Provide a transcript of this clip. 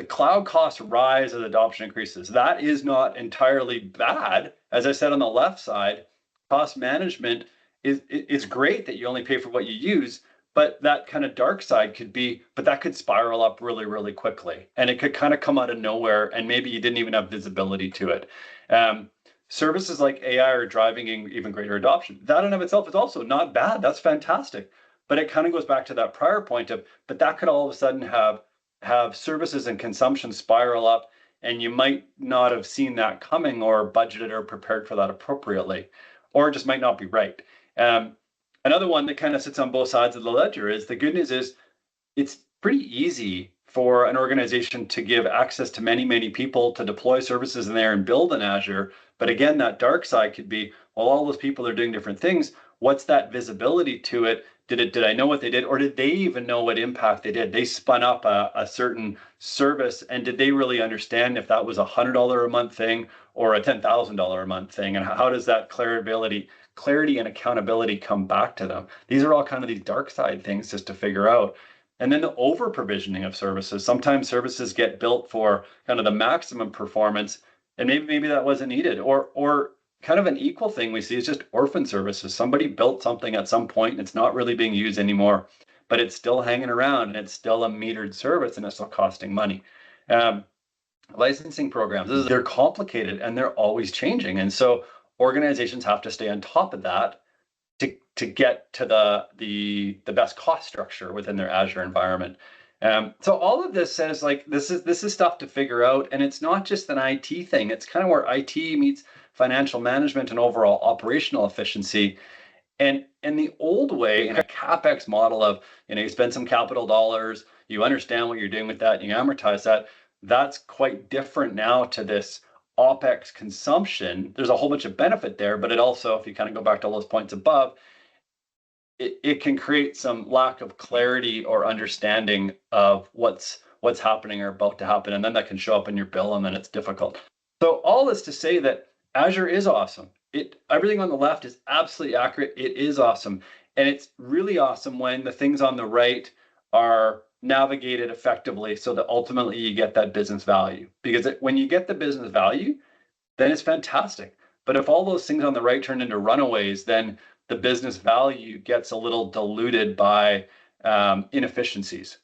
cloud costs rise as adoption increases. That is not entirely bad. As I said on the left side, cost management is great that you only pay for what you use, but that kind of dark side could be, but that could spiral up really, really quickly. And it could kind of come out of nowhere, and maybe you didn't even have visibility to it. Services like AI are driving even greater adoption. That in and of itself is also not bad. That's fantastic. But it kind of goes back to that prior point of, but that could all of a sudden have services and consumption spiral up, and you might not have seen that coming or budgeted or prepared for that appropriately, or it just might not be right. Another one that kind of sits on both sides of the ledger is the good news is it's pretty easy for an organization to give access to many, many people to deploy services in there and build in Azure. But again, that dark side could be, well, all those people are doing different things. What's that visibility to it? Did I know what they did, or did they even know what impact they did? They spun up a certain service, and did they really understand if that was a $100 a month thing or a $10,000 a month thing? And how does that clarity and accountability come back to them? These are all kind of these dark side things just to figure out. And then the over provisioning of services. Sometimes services get built for kind of the maximum performance, and maybe that wasn't needed, or kind of an equal thing we see is just orphan services. Somebody built something at some point and it's not really being used anymore, but it's still hanging around and it's still a metered service and it's still costing money. Licensing programs, they're complicated and they're always changing. And so organizations have to stay on top of that to get to the best cost structure within their Azure environment. So all of this says, like, this is stuff to figure out, and it's not just an IT thing. It's kind of where IT meets financial management and overall operational efficiency. And in the old way, in a CapEx model of, you spend some capital dollars, you understand what you're doing with that, and you amortize that. That's quite different now to this OpEx consumption. There's a whole bunch of benefit there, but it also, if you kind of go back to all those points above, it can create some lack of clarity or understanding of what's happening or about to happen, and then that can show up in your bill, and then it's difficult. So all this to say that Azure is awesome. Everything on the left is absolutely accurate. It is awesome, and it's really awesome when the things on the right are navigated effectively, so that ultimately you get that business value. Because when you get the business value, then it's fantastic. But if all those things on the right turn into runaways, then the business value gets a little diluted by inefficiencies.